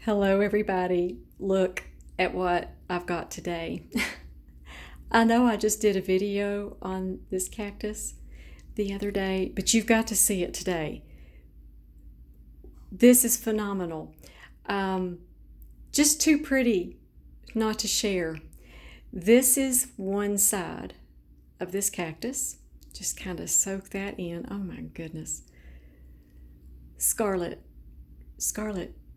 Hello, everybody. Look at what I've got today. I know I just did a video on this cactus the other day, but you've got to see it today. This is phenomenal. Um, just too pretty not to share. This is one side of this cactus. Just kind of soak that in. Oh my goodness. Scarlet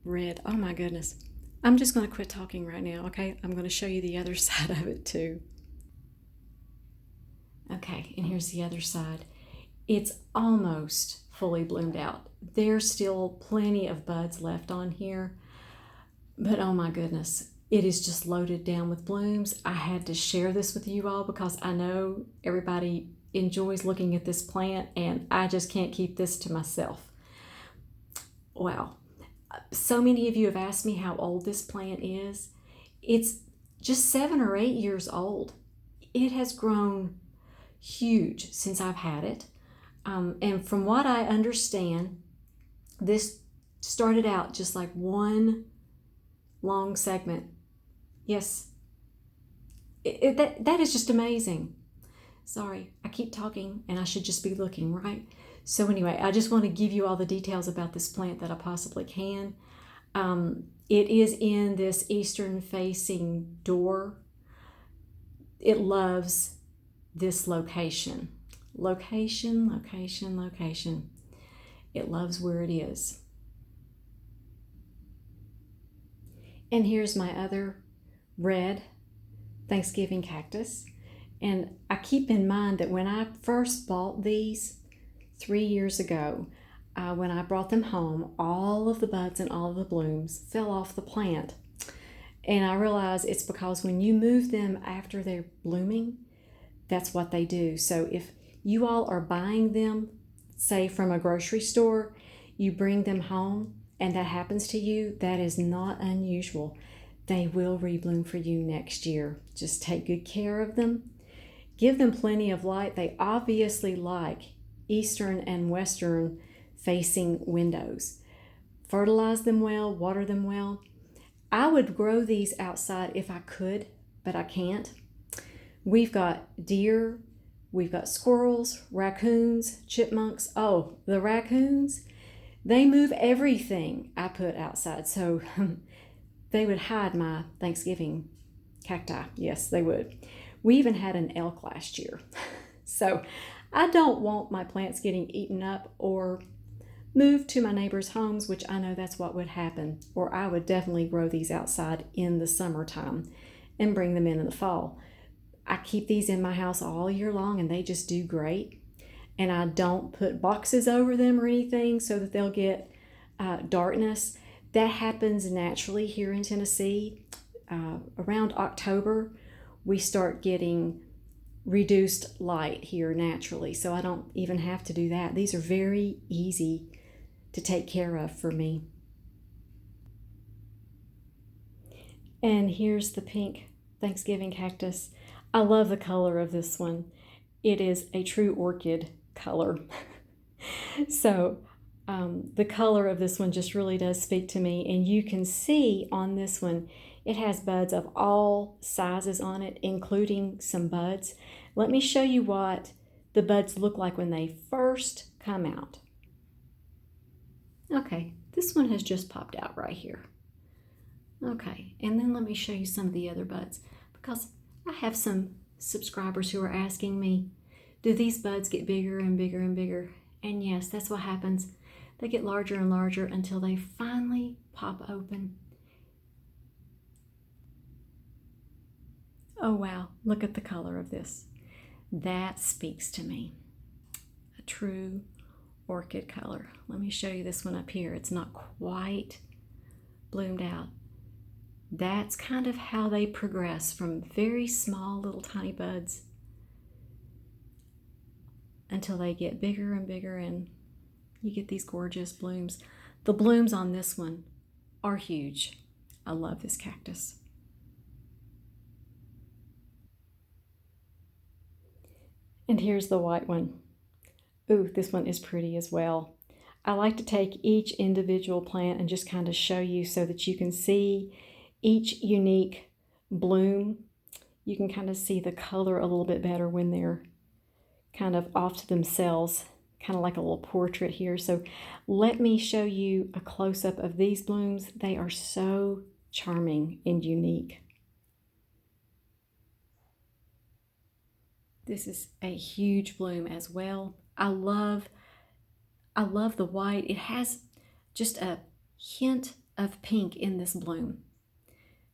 red. Oh my goodness. I'm just going to quit talking right now, okay? I'm going to show you the other side of it too. Okay, and here's the other side. It's almost fully bloomed out. There's still plenty of buds left on here, but oh my goodness, it is just loaded down with blooms. I had to share this with you all because I know everybody enjoys looking at this plant and I just can't keep this to myself. Wow. So many of you have asked me how old this plant is. It's just 7 or 8 years old. It has grown huge since I've had it. And from what I understand, this started out just like one long segment. Yes, that is just amazing. Sorry, I keep talking and I should just be looking, right? So anyway, I just want to give you all the details about this plant that I possibly can. It is in this eastern facing door. It loves this location. Location. It loves where it is. And here's my other red Thanksgiving cactus. And I keep in mind that when I first bought these 3 years ago, when I brought them home, all of the buds and all of the blooms fell off the plant. And I realize it's because when you move them after they're blooming, that's what they do. So if you all are buying them, say from a grocery store, you bring them home and that happens to you, that is not unusual. They will rebloom for you next year. Just take good care of them. Give them plenty of light. They obviously like eastern and western facing windows. Fertilize them well, water them well. I would grow these outside if I could, but I can't. We've got deer, we've got squirrels, raccoons, chipmunks. Oh, the raccoons, they move everything I put outside. So they would hide my Thanksgiving cacti. Yes, they would. We even had an elk last year. So I don't want my plants getting eaten up or moved to my neighbors' homes, which I know that's what would happen, or I would definitely grow these outside in the summertime and bring them in the fall. I keep these in my house all year long and they just do great. And I don't put boxes over them or anything so that they'll get darkness. That happens naturally here in Tennessee. Around October, we start getting reduced light here naturally, so I don't even have to do that. These are very easy to take care of for me. And here's the pink Thanksgiving cactus. I love the color of this one. It is a true orchid color. So the color of this one just really does speak to me, and you can see on this one it has buds of all sizes on it, including some buds. Let me show you what the buds look like when they first come out. Okay, this one has just popped out right here. Okay, and then let me show you some of the other buds because I have some subscribers who are asking me, do these buds get bigger and bigger and bigger? And yes, that's what happens. They get larger and larger until they finally pop open. Oh wow, look at the color of this. That speaks to me. A true orchid color. Let me show you this one up here. It's not quite bloomed out. That's kind of how they progress from very small little tiny buds until they get bigger and bigger and you get these gorgeous blooms. The blooms on this one are huge. I love this cactus. And here's the white one. Ooh, this one is pretty as well. I like to take each individual plant and just kind of show you so that you can see each unique bloom. You can kind of see the color a little bit better when they're kind of off to themselves, kind of like a little portrait here. So let me show you a close-up of these blooms. They are so charming and unique. This is a huge bloom as well. I love the white. It has just a hint of pink in this bloom,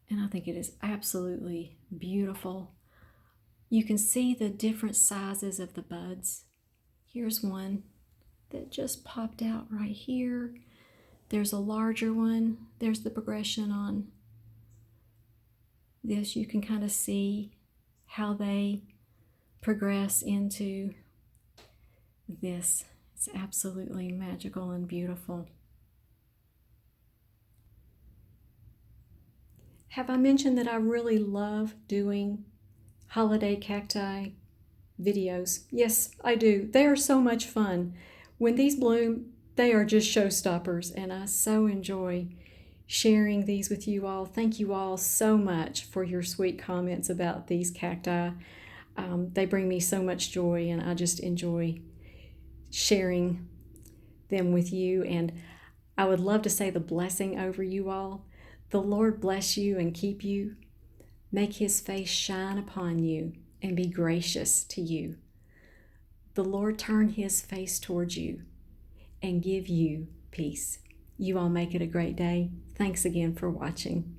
and I think it is absolutely beautiful. You can see the different sizes of the buds. Here's one that just popped out right here. There's a larger one. There's the progression on this. You can kind of see how they progress into this. It's absolutely magical and beautiful. Have I mentioned that I really love doing holiday cacti videos? Yes, I do. They are so much fun. When these bloom, they are just showstoppers, and I so enjoy sharing these with you all. Thank you all so much for your sweet comments about these cacti. They bring me so much joy, and I just enjoy sharing them with you. And I would love to say the blessing over you all. The Lord bless you and keep you. Make his face shine upon you and be gracious to you. The Lord turn his face towards you and give you peace. You all make it a great day. Thanks again for watching.